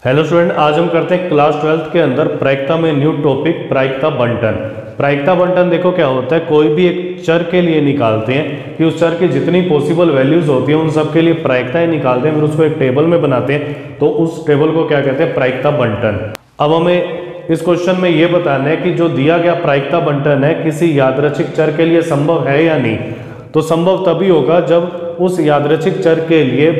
Hello student, आज हम करते हैं क्लास 12th के अंदर प्रायिकता में न्यू टॉपिक प्रायिकता बंटन। प्रायिकता बंटन देखो क्या होता है, कोई भी एक चर के लिए निकालते हैं कि उस चर की जितनी पॉसिबल वैल्यूज होती हैं उन सब के लिए प्रायिकताएं निकालते हैं, फिर उसको एक टेबल में बनाते हैं, तो उस टेबल को क्या कहते हैं, प्रायिकता बंटन। अब हमें इस क्वेश्चन में ये बताना है कि जो दिया गया प्रायिकता बंटन है किसी यादृच्छिक चर के लिए संभव है या नहीं। तो संभव तभी होगा जब उस यादृच्छिक चर के लिए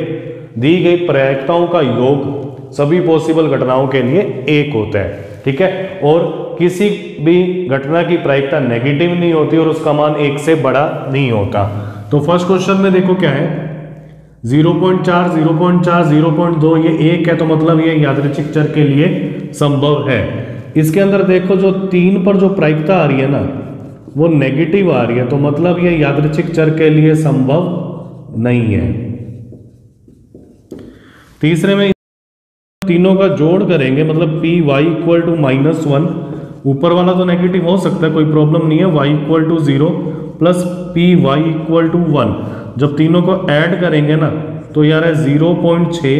दी गई प्रायिकताओं का योग सभी पॉसिबल घटनाओं के लिए एक होता है, ठीक है, और किसी भी घटना की प्रायिकता नेगेटिव नहीं होती और उसका मान एक से बड़ा नहीं होता। तो फर्स्ट क्वेश्चन में देखो क्या है, 0.4 0.4 0.2 ये एक है, तो मतलब ये यादृच्छिक चर के लिए संभव है। इसके अंदर देखो जो 3 पर जो प्रायिकता आ रही है ना वो नेगेटिव आ रही है, तो मतलब ये यादृच्छिक चर के लिए संभव नहीं है। तीसरे में तीनों का जोड़ करेंगे, मतलब पी वाई इक्वल टू -1, ऊपर वाला तो नेगेटिव हो सकता है, कोई प्रॉब्लम नहीं है, y equal to 0 plus p y equal to 1। जब तीनों को ऐड करेंगे ना तो यार है 0.6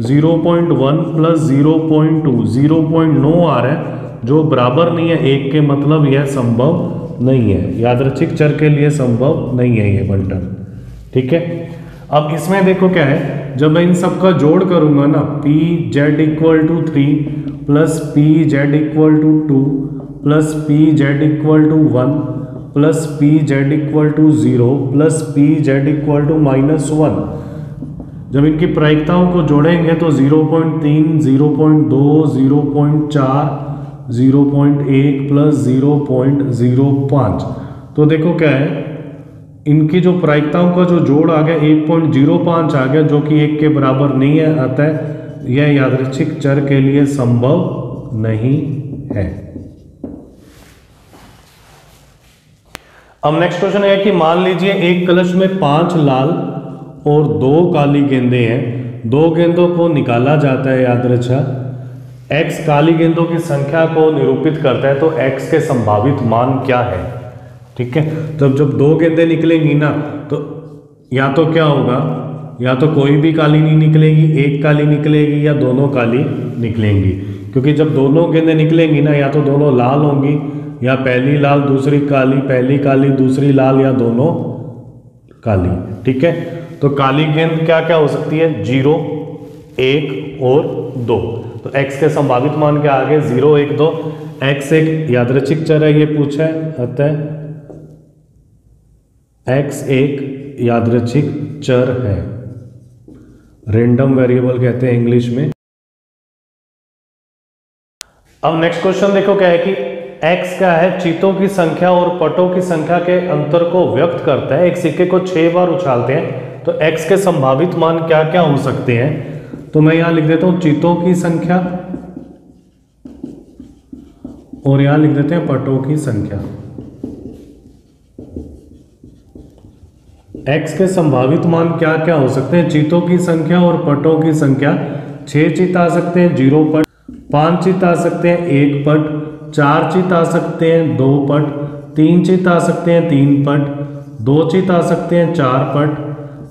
0.1 प्लस 0.2 0.9 आ रहा है, जो बराबर नहीं है 1 के, मतलब यह संभव नहीं है, यादृच्छिक चर के लिए संभव नहीं है ये बंटन, ठीक है। अब इसमें देखो क्या है, जब मैं इन सब का जोड़ करूंगा ना, p z equal to 3 plus p z equal to 2 plus p z equal to 1 plus p z equal to 0 plus p z equal to -1, जब इनकी प्रायिकताओं को जोड़ेंगे तो 0.3 0.2 0.4 0.1 प्लस 0.05। तो देखो क्या है, इनकी जो प्रायिकताओं का जो जोड़ आ गया 1.05 आ गया, जो कि 1 के बराबर नहीं है, अतः यह यादृच्छिक चर के लिए संभव नहीं है। अब नेक्स्ट क्वेश्चन है कि मान लीजिए एक कलश में 5 लाल और 2 काली गेंदें हैं, 2 गेंदों को निकाला जाता है यादृच्छिक, x काली गेंदों की संख्या को निरूपित करता है, तो x के संभावित मान क्या है, ठीक है। तब जब 2 गेंदें निकलेंगी ना तो या तो क्या होगा, या तो कोई भी काली नहीं निकलेगी, एक काली निकलेगी, या दोनों काली निकलेंगी, क्योंकि जब दोनों गेंदें निकलेंगी ना या तो दोनों लाल होंगी, या पहली लाल दूसरी काली, पहली काली दूसरी लाल, या दोनों काली, ठीक है। तो काली गेंद क्या क्या हो सकती है, 0 1 और 2। तो x के संभावित मान क्या आ गए, 0 1 2। x एक यादृच्छिक चर है, ये पूछा है, अतः x एक यादृच्छिक चर है, रैंडम वेरिएबल कहते हैं इंग्लिश में। अब नेक्स्ट क्वेश्चन देखो क्या है कि x क्या है, चीतों की संख्या और पटों की संख्या के अंतर को व्यक्त करता है। एक सिक्के को 6 बार उछालते हैं, तो x के संभावित मान क्या क्या हो सकते हैं। तो मैं यहां लिख देता हूं चीतों की संख्या और यहां लिख देते हैं पटों की संख्या। x के संभावित मान क्या क्या हो सकते हैं, चीतों की संख्या और पटों की संख्या, 6 चित आ सकते हैं 0 पट, 5 चित आ सकते हैं 1 पट, 4 चित आ सकते हैं 2 पट, 3 चित आ सकते हैं 3 पट, 2 चित आ सकते हैं 4 पट,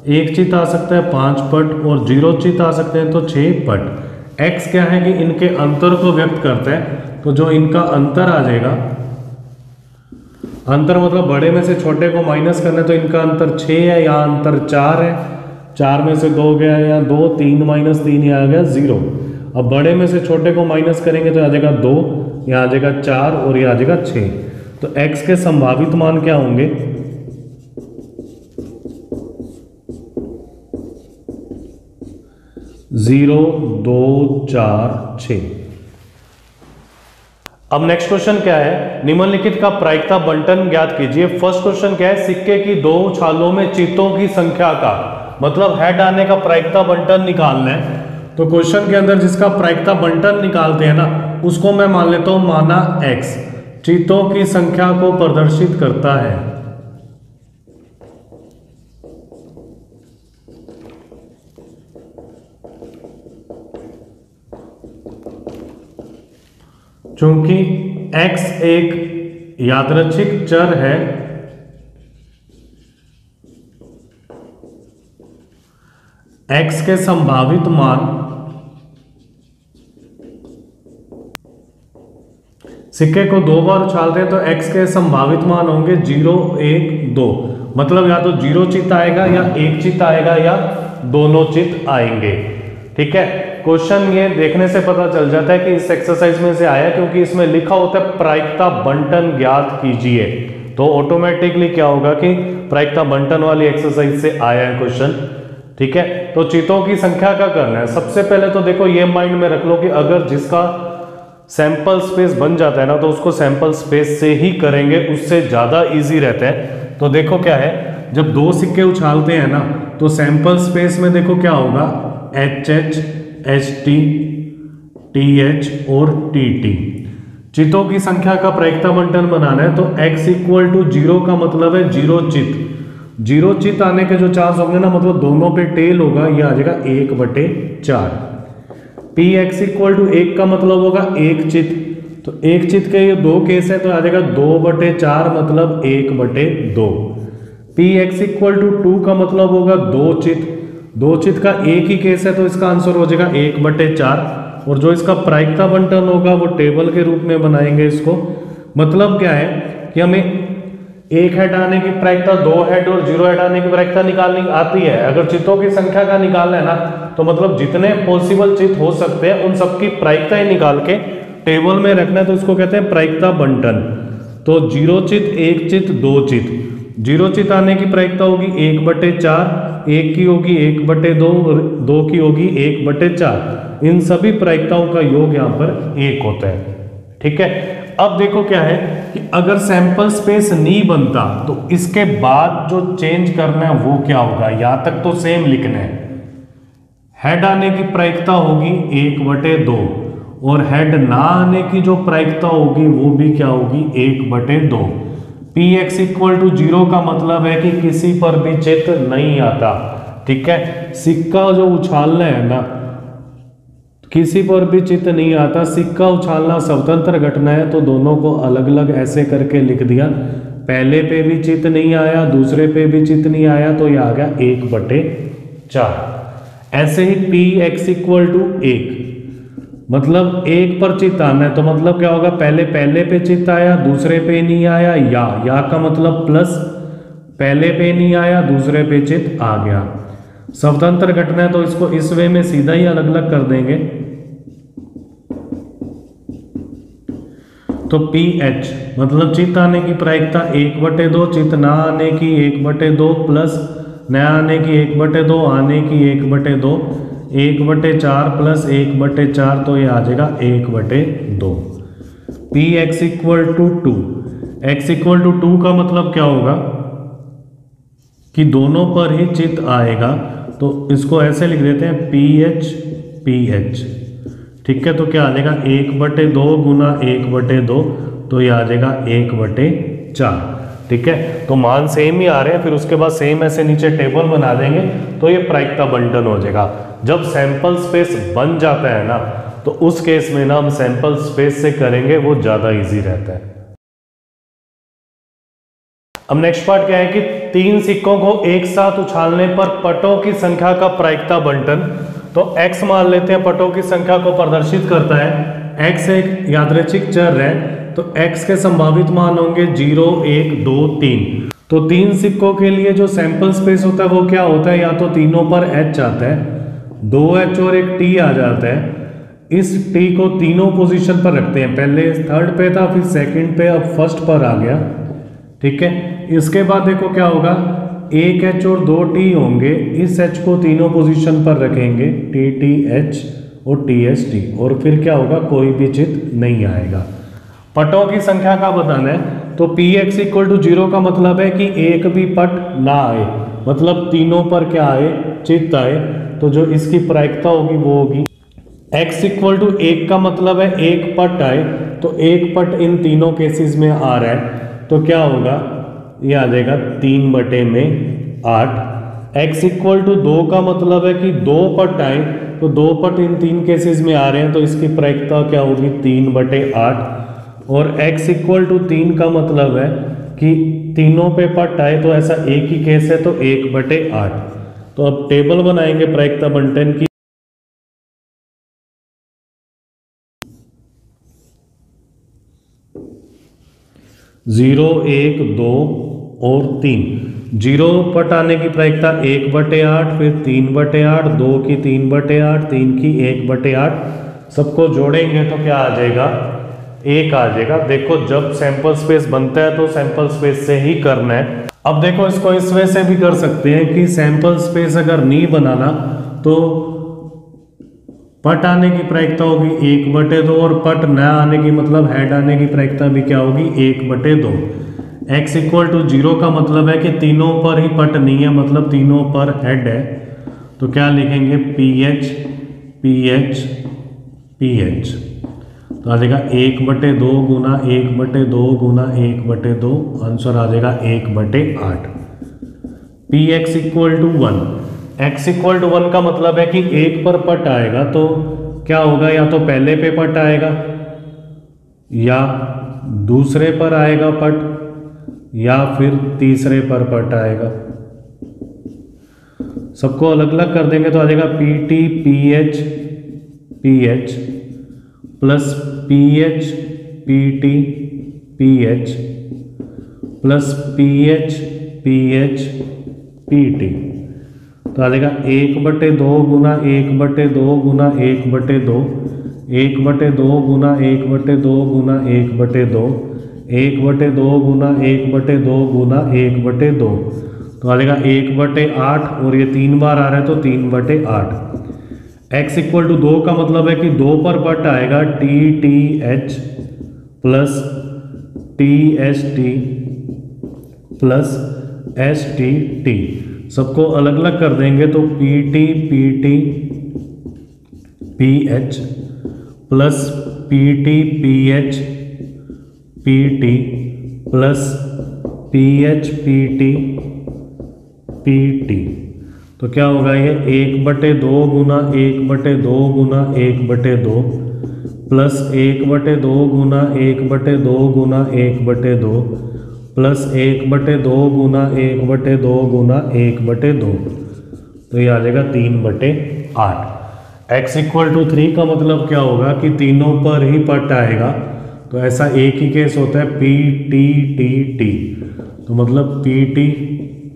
1 चित आ सकता है 5 पट और 0 चित आ सकते हैं तो 6 पट। x क्या है कि इनके अंतर को व्यक्त करता है, तो जो इनका अंतर आ जाएगा, अंतर मतलब बड़े में से छोटे को माइनस करना, तो इनका अंतर 6 है, यहाँ अंतर 4 है, 4 में से 2 गया, यहाँ 2, 3 - 3 यहाँ आ गया 0। अब बड़े में से छोटे को माइनस करेंगे तो आ जाएगा 2, यहाँ आ जाएगा 4 और यहाँ आ जाएगा 6। तो x के संभावित मान क्या होंगे, 0 2 4 6। अब नेक्स्ट क्वेश्चन क्या है, निम्नलिखित का प्रायिकता बंटन ज्ञात कीजिए। फर्स्ट क्वेश्चन क्या है, सिक्के की 2 उछालों में चीतों की संख्या का, मतलब हेड आने का प्रायिकता बंटन निकालना है। तो क्वेश्चन के अंदर जिसका प्रायिकता बंटन निकालते हैं ना उसको मैं मान लेता हूं माना x, चीतों की संख्या को प्रदर्शित करता है। चूंकि x एक यादृच्छिक चर है, x के संभावित मान सिक्के को 2 बार उछालते हैं तो x के संभावित मान होंगे 0, 1, 2। मतलब या तो 0 चित आएगा या 1 चित आएगा या दोनों चित आएंगे। ठीक है, क्वेश्चन ये देखने से पता चल जाता है कि इस एक्सरसाइज में से आया, क्योंकि इसमें लिखा होता है प्रायिकता बंटन ज्ञात कीजिए, तो ऑटोमेटिकली क्या होगा कि प्रायिकता बंटन वाली एक्सरसाइज से आया है क्वेश्चन। ठीक है, तो चितों की संख्या का करना है। सबसे पहले तो देखो ये माइंड में रख लो कि अगर जिसका सैंपल स्पेस बन जाता है ना, तो उसको सैंपल स्पेस से ही करेंगे, उससे ज्यादा इजी रहता है। तो देखो क्या है, जब 2 सिक्के उछालते हैं ना, तो सैंपल स्पेस में देखो क्या होगा, HH, HT, TH और TT। चितों की संख्या का प्रायिकता बंटन बनाना है तो x = 0 का मतलब है 0 चित। 0 चित आने के जो चांस होंगे ना, मतलब दोनों पे टेल होगा, ये आ जाएगा 1/4। px = 1 का मतलब होगा 1 चित, तो 1 चित के ये 2 केस है तो आ जाएगा 2/4 मतलब 1/2। px = 2 का मतलब होगा 2 चित, 2 चित का एक ही केस है तो इसका आंसर हो जाएगा 1/4। और जो इसका प्रायिकता बंटन होगा वो टेबल के रूप में बनाएंगे इसको। मतलब क्या है कि हमें 1 हेड आने की प्रायिकता, 2 हेड और 0 हेड आने की प्रायिकता निकालनी आती है। अगर चितों की संख्या का निकालना है ना, तो मतलब जितने पॉसिबल चित हो सकते हैं उन सबकी प्रायिकता ही निकाल के टेबल में रखना है, तो इसको कहते हैं प्रायिकता बंटन। तो 0 चित, 1 चित, 2 चित। 0 चित आने की प्रायिकता होगी 1/4, 1 की होगी 1/2 और 2 की होगी 1/4। इन सभी प्रायिकताओं का योग यहाँ पर 1 होता है। ठीक है, अब देखो क्या है कि अगर सैंपल स्पेस नहीं बनता तो इसके बाद जो चेंज करना है वो क्या होगा, यहां तक तो सेम लिखना है। हेड आने की प्रायिकता होगी 1/2 और हेड ना आने की जो प्रायिकता होगी वो भी क्या होगी, 1/2। px = 0 का मतलब है कि किसी पर भी चित नहीं आता। ठीक है, सिक्का जो उछालना है ना, किसी पर भी चित नहीं आता। सिक्का उछालना स्वतंत्र घटना है, तो दोनों को अलग अलग ऐसे करके लिख दिया। पहले पे भी चित नहीं आया, दूसरे पे भी चित नहीं आया, तो ये आ गया 1/4। ऐसे ही px = 1 मतलब 1 पर चित आना है, तो मतलब क्या होगा, पहले पे चित आया, दूसरे पे नहीं आया, या का मतलब प्लस, पहले पे नहीं आया, दूसरे पे चित आ गया। स्वतंत्र घटना है तो इसको इस वे में सीधा ही अलग अलग कर देंगे। तो pH मतलब चित आने की प्रायिकता 1/2, चित ना आने की 1/2 प्लस न आने की 1/2, आने की 1/2, 1/4 प्लस 1/4, तो ये आ जाएगा 1/2। px = 2, x = 2 का मतलब क्या होगा कि दोनों पर ही चित आएगा, तो इसको ऐसे लिख देते हैं pH। ठीक है, तो क्या आ जाएगा 1/2 गुना 1/2, तो ये आ जाएगा 1/4। ठीक है, तो मान सेम ही आ रहे हैं, फिर उसके बाद सेम ऐसे नीचे टेबल बना देंगे, तो ये प्रायिकता बंटन हो जाएगा। जब सैंपल स्पेस बन जाता है ना, तो उस केस में ना हम सैंपल स्पेस से करेंगे, वो ज्यादा इजी रहता है। अब नेक्स्ट पार्ट क्या है कि 3 सिक्कों को एक साथ उछालने पर पटों की संख्या का प्रायिकता बंटन। तो x मान लेते हैं पटों की संख्या को प्रदर्शित करता है। x एक यादृच्छिक चर है, तो x के संभावित मान होंगे 0, 1, 2, 3। तो 3 सिक्कों के लिए जो सैंपल स्पेस होता है वो क्या होता है, या तो तीनों पर h आता है, 2h और एक t आ जाता है। इस t को तीनों पोजीशन पर रखते हैं, पहले थर्ड पे था, फिर सेकंड पे, अब फर्स्ट पर आ गया। ठीक है, इसके बाद देखो क्या होगा, एक h और 2 t होंगे, इस h को तीनों पोजीशन पर रखेंगे, TTH और TST, और फिर क्या होगा, कोई भी चित नहीं आएगा। पटों की संख्या का बताना है, तो px = 0 का मतलब है कि एक भी पट ना आए, मतलब तीनों पर क्या आए, चित आए, तो जो इसकी प्रायिकता होगी वो होगी। x = 1 का मतलब है एक पट आए, तो एक पट इन तीनों केसेस में आ रहा है, तो क्या होगा, ये आ जाएगा 3/8। x = 2 का मतलब है कि 2 पट आए, तो 2 पट इन 3 केसेस में आ रहे हैं, तो इसकी प्रायिकता क्या होगी, 3/8। और x = 3 का मतलब है कि तीनों पे पट आए, तो ऐसा एक ही केस है, तो 1/8। तो अब टेबल बनाएंगे प्रायिकता बंटन की। 0, 1, 2 और 3। 0 पट आने की प्रायिकता 1/8, फिर 3/8, 2 की 3/8, 3 की 1/8। सबको जोड़ेंगे तो क्या आ जाएगा, 1 आ जाएगा। देखो जब सैंपल स्पेस बनता है तो सैंपल स्पेस से ही करना है। अब देखो इसको इस वे से भी कर सकते हैं कि सैंपल स्पेस अगर नहीं बनाना तो पट आने की प्रायिकता होगी 1/2 और पट न आने की मतलब हेड आने की प्रायिकता भी क्या होगी 1/2। x = 0 का मतलब है कि तीनों पर ही पट नहीं है, मतलब तीनों पर हेड है। तो क्या लिखेंगे PH PH PH। तो आ जाएगा 1/2 गुना 1/2 गुना 1/2, आंसर आ जाएगा 1/8। Px = 1। x = 1 का मतलब है कि एक पर पट आएगा तो क्या होगा, या तो पहले पे पट आएगा या दूसरे पर आएगा पट या फिर तीसरे पर पट आएगा। सबको अलग अलग कर देंगे तो आ जाएगा PT PH PH plus PH PT PH plus PH PH PT। तो आ जाएगा 1/2 गुना 1/2 गुना 1/2, 1/2 गुना 1/2 गुना 1/2, 1/2 गुना 1/2 गुना 1/2। तो आ जाएगा 1/8 और ये 3 बार आ रहा है तो 3/8। x = 2 का मतलब है कि 2 पर पट आएगा TTH plus TST plus STT। सबको अलग अलग कर देंगे तो PT PT PH plus PT PH PT plus PH PT PT। तो क्या होगा ये 1/2 गुना 1/2 गुना 1/2 प्लस 1/2 गुना 1/2 गुना 1/2 प्लस 1/2 गुना 1/2 गुना 1/2। तो ये आ जाएगा 3/8। x = 3 का मतलब क्या होगा कि तीनों पर ही पट आएगा। तो ऐसा एक ही केस होता है PTTT। तो मतलब PT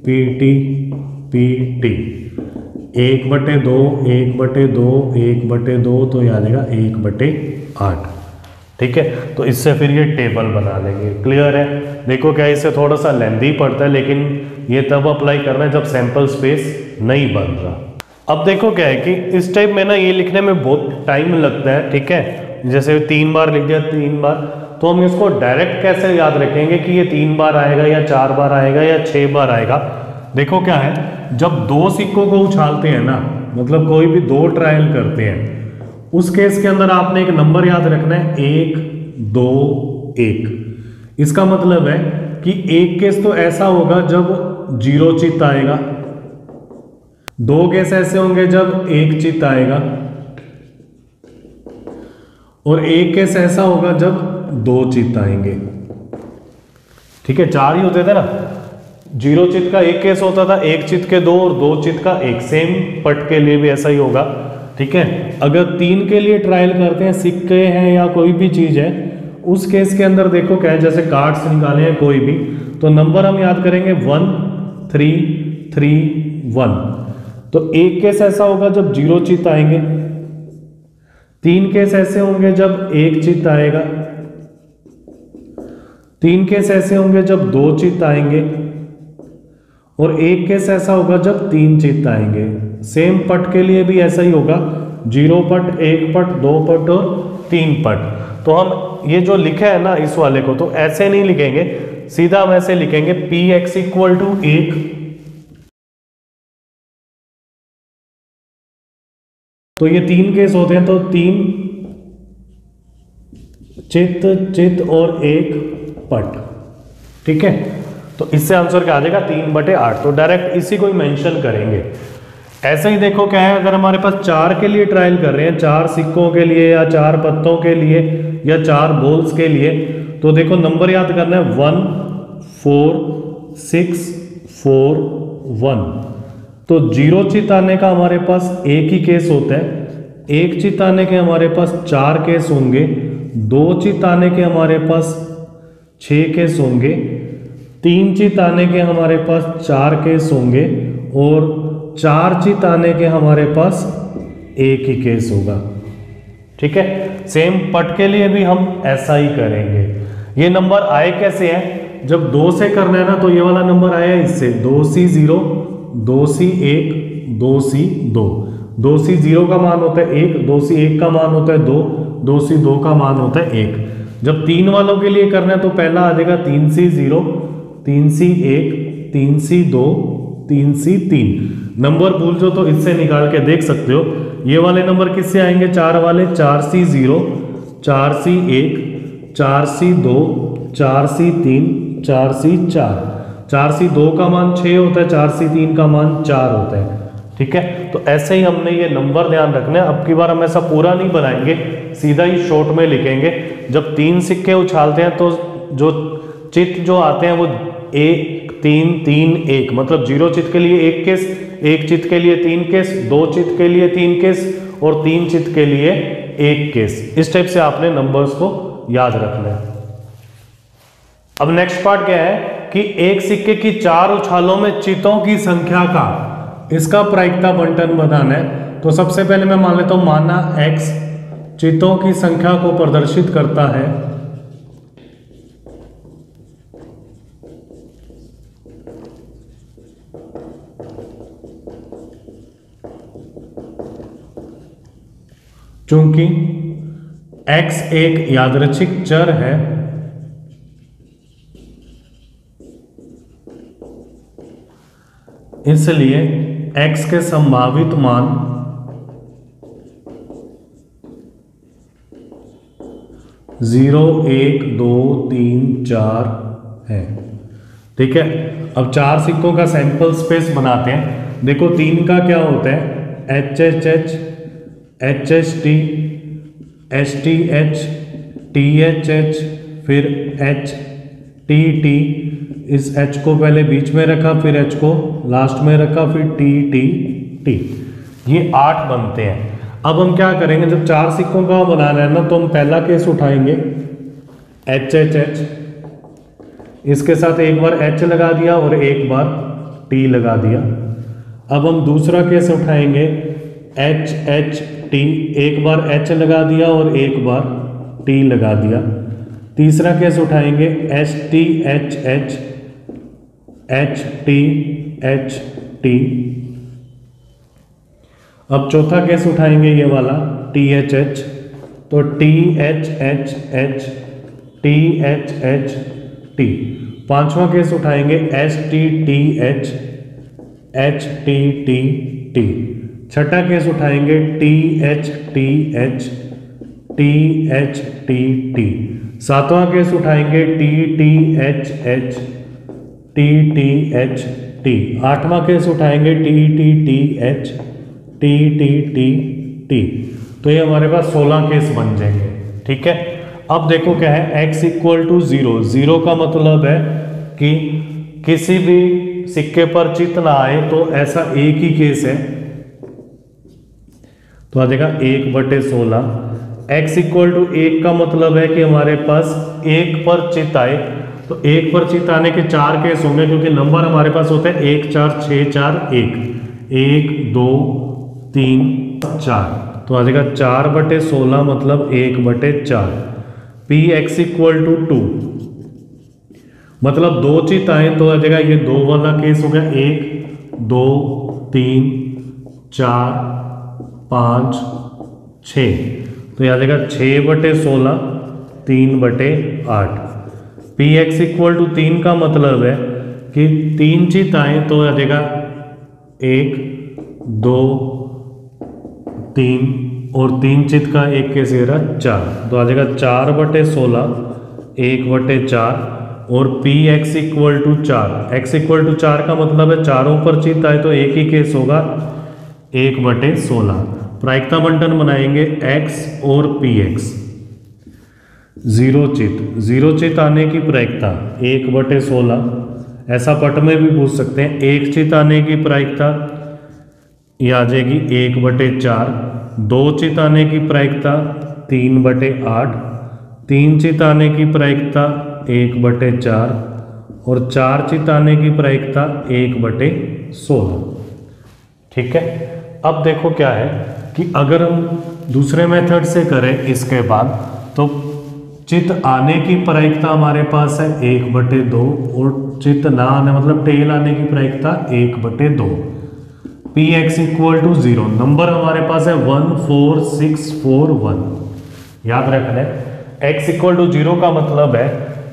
PT PT 1/2 1/2 1/2, तो ये आ जाएगा 1/8। ठीक है, तो इससे फिर ये टेबल बना लेंगे। क्लियर है। देखो क्या इसे थोड़ा सा लेंथी पड़ता है, लेकिन ये तब अप्लाई करना है जब सैंपल स्पेस नहीं बन रहा। अब देखो क्या है कि इस टाइप में ना ये लिखने में बहुत टाइम लगता है। ठीक है, जैसे 3 बार लिख दिया 3 बार, तो हम इसको डायरेक्ट कैसे याद रखेंगे कि ये 3 बार आएगा या 4 बार आएगा या 6 बार आएगा। देखो क्या है, जब 2 सिक्कों को उछालते हैं ना, मतलब कोई भी 2 ट्रायल करते हैं, उस केस के अंदर आपने एक नंबर याद रखना है 1 2 1। इसका मतलब है कि एक केस तो ऐसा होगा जब 0 चित्त आएगा, 2 केस ऐसे होंगे जब 1 चित्त आएगा, और एक केस ऐसा होगा जब 2 चित्त आएंगे। ठीक है, 4 ही होते थे ना। 0 चित्त का एक केस होता था, 1 चित्त के 2 और 2 चित्त का 1। सेम पट के लिए भी ऐसा ही होगा। ठीक है, अगर 3 के लिए ट्रायल करते हैं, सिक्के हैं या कोई भी चीज है, उस केस के अंदर देखो क्या है, जैसे कार्ड्स निकाले हैं कोई भी, तो नंबर हम याद करेंगे 1 3 3 1। तो एक केस ऐसा होगा जब 0 चित्त आएंगे, 3 केस ऐसे होंगे जब 1 चित्त आएगा, 3 केस ऐसे होंगे जब 2 चित्त आएंगे, और एक केस ऐसा होगा जब 3 चित्त आएंगे। सेम पट के लिए भी ऐसा ही होगा, 0 पट 1 पट 2 पट और 3 पट। तो हम ये जो लिखा है ना इस वाले को, तो ऐसे नहीं लिखेंगे, सीधा हम ऐसे लिखेंगे Px = 1। तो ये 3 केस होते हैं, तो 3 चित्त चित्त और 1 पट। ठीक है, तो इससे आंसर क्या आ जाएगा 3/8। तो डायरेक्ट इसी को ही मेंशन करेंगे। ऐसे ही देखो क्या है, अगर हमारे पास 4 के लिए ट्रायल कर रहे हैं, 4 सिक्कों के लिए या 4 पत्तों के लिए या 4 बॉल्स के लिए, तो देखो नंबर याद करना है 1 4 6 4 1। तो 0 चित्त आने का हमारे पास एक ही केस होता है, 1 चित्त आने के हमारे पास 4 केस होंगे, 2 चित्त आने के हमारे पास 6 केस होंगे, 3 चित आने के हमारे पास 4 केस होंगे और 4 चित आने के हमारे पास 1 ही केस होगा। ठीक है, सेम पट के लिए भी हम ऐसा ही करेंगे। ये नंबर आए कैसे हैं, जब 2 से करना है ना तो ये वाला नंबर आया इससे 2C0 2C1 2C2। 2C0 का मान होता है 1, 2C1 का मान होता है 2, 2C2 का मान होता है 1। जब 3 वालों के लिए करना है तो पहला आ जाएगा 3C0 3C1 3C2 3C3। Number भूल जाओ तो इससे निकाल के देख सकते हो। ये वाले नंबर किससे आएंगे, 4 वाले 4C0 4C1 4C2 4C3 4C4। 4C2 का मान 6 होता है, 4C3 का मान 4 होता है। ठीक है, तो ऐसे ही हमने ये नंबर ध्यान रखना है। अब की बार हम ऐसा पूरा नहीं बनाएंगे, सीधा ही शॉर्ट में लिखेंगे। जब 3 सिक्के उछालते हैं तो जो चित जो आते हैं वो 1 3 3 1, मतलब 0 चित के लिए 1 केस, 1 चित के लिए 3 केस, 2 चित के लिए 3 केस और 3 चित के लिए 1 केस। इस टाइप से आपने नंबर्स को याद रखना है। अब नेक्स्ट पार्ट क्या है कि एक सिक्के की 4 उछालों में चितों की संख्या का, इसका प्रायिकता बंटन बनाना है। तो सबसे पहले मैं मान लेता हूं माना x चितों की संख्या को प्रदर्शित करता है। चूंकि x एक यादृच्छिक चर है, इसलिए x के संभावित मान 0 1 2 3 4 है। ठीक है, अब 4 सिक्कों का सैंपल स्पेस बनाते हैं। देखो 3 का क्या होता है, HHH HHT HTH THH फिर HTT। इस H को पहले बीच में रखा, फिर H को लास्ट में रखा, फिर TTT। ये 8 बनते हैं। अब हम क्या करेंगे, जब 4 सिक्कों का बनाना है ना तो हम पहला केस उठाएंगे HHH, इसके साथ एक बार H लगा दिया और एक बार T लगा दिया। अब हम दूसरा केस उठाएंगे HHT, एक बार H लगा दिया और एक बार T लगा दिया। तीसरा केस उठाएंगे HTHH HTHT। अब चौथा केस उठाएंगे ये वाला THH, तो THHH THHT। पांचवा केस उठाएंगे HTTH HTTT। छठा केस उठाएंगे THTH THTT। सातवां केस उठाएंगे TTHH TTHT। आठवां केस उठाएंगे TTTH TTTT। तो ये हमारे पास 16 केस बन जाएंगे। ठीक है, अब देखो क्या है, x इक्वल टू 0। 0 का मतलब है कि किसी भी सिक्के पर चित ना आए तो ऐसा एक ही केस है, तो आ जाएगा 1/16। x इक्वल टू 1 का मतलब है कि हमारे पास 1 पर चित आए, तो 1 पर चित आने के 4 केस होंगे, क्योंकि नंबर हमारे पास होते हैं 1 4 6 4 1 1 2 3 4, तो आ जाएगा 4/16 मतलब 1/4। px इक्वल टू 2 मतलब 2 चित आए तो आ जाएगा ये 2 वाला केस हो गया, 1 2 3 4 5 6, तो ये आ जाएगा 6/16 3/8। px इक्वल टू 3 का मतलब है कि 3 चित आए तो आ जाएगा 1 2 3 और 3 चित का एक केस ये रहा 4, तो आ जाएगा 4/16 1/4। और px equal to 4, x equal to 4 का मतलब है चारों पर चित आए तो एक ही केस होगा 1/16। प्रायिकता बंटन बनाएंगे x और px। 0 चित आने की प्रायिकता 1/16, ऐसा पट में भी पूछ सकते हैं। 1 चित आने की प्रायिकता ये आ जाएगी 1/4। 2 चित आने की प्रायिकता 3/8। 3 चित आने की प्रायिकता 1/4 और 4 चित आने की प्रायिकता 1/16। ठीक है, अब देखो क्या है कि अगर हम दूसरे मेथड से करें इसके बाद, तो चित आने की प्रायिकता हमारे पास है 1/2 और चित ना आने मतलब टेल आने की प्रायिकता 1/2। P x equal to 0, number हमारे पास है 14641, याद रखना है। x इक्वल टू 0 का मतलब है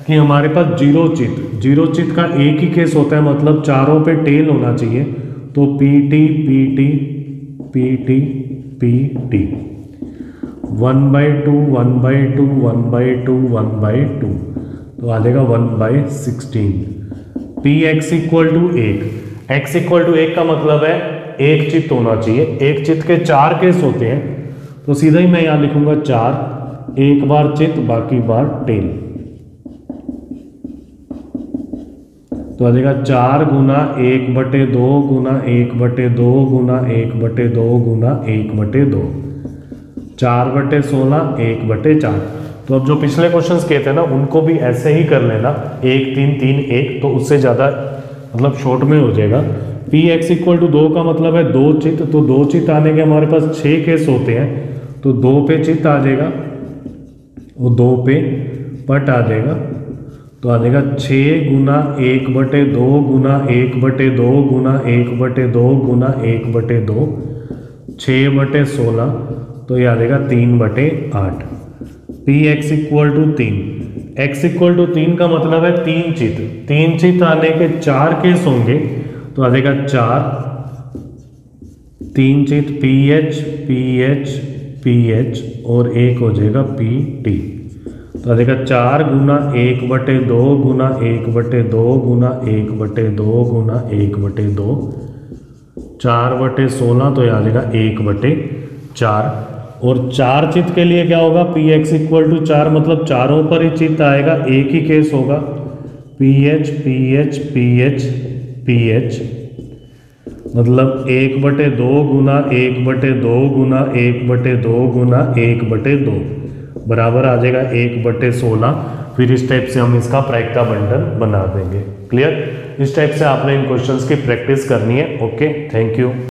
कि हमारे पास जीरो चित का एक ही केस होता है, मतलब चारों पे टेल होना चाहिए। तो p t p t p t p t 1/2 1/2 1/2 1/2, तो आ जाएगा 1/16। P x equal to 1, x equal to 1 का मतलब है एक चित होना चाहिए। एक चित के 4 केस होते हैं, तो सीधा ही मैं यहां लिखूंगा 4, एक बार चित बाकी बार टेल, तो आ जाएगा 4 गुना 1/2 गुना 1/2 गुना 1/2 गुना 1/2, 4/16 1/4। तो अब जो पिछले क्वेश्चंस किए थे ना, उनको भी ऐसे ही कर लेना, 1 3 3 1, तो उससे ज़्यादा मतलब शॉर्ट में हो जाएगा। पी एक्स इक्वल टू 2 का मतलब है 2 चित, तो 2 चित आने के हमारे पास 6 केस होते हैं, तो 2 पे चित आ जाएगा, वो 2 पे पट आ जाएगा, तो आ जाएगा 6 गुना 1/2 गुना 1/2 गुना 1/2 गुना 1/2, 6/16, तो ये आ जाएगा 3/8। P x equal to 3, x equal to 3 का मतलब है 3 चित आने के 4 केस होंगे, तो आ जाएगा 4, 3 चित P H P H P H और एक हो जाएगा पी टी, तो आ जाएगा 4 गुना 1/2 गुना 1/2 गुना 1/2 गुना 1/2, 4/16, तो ये आ जाएगा 1/4। और 4 चित के लिए क्या होगा, पी एक्स इक्वल टू 4 मतलब चारों पर ही चित आएगा, एक ही केस होगा, P H P H P H P H, मतलब 1/2 गुना 1/2 गुना 1/2 गुना 1/2 बराबर आ जाएगा 1/16। फिर इस टाइप से हम इसका प्रायिकता बंटन बना देंगे। क्लियर? इस टाइप से आपने इन क्वेश्चंस की प्रैक्टिस करनी है। Okay, thank you.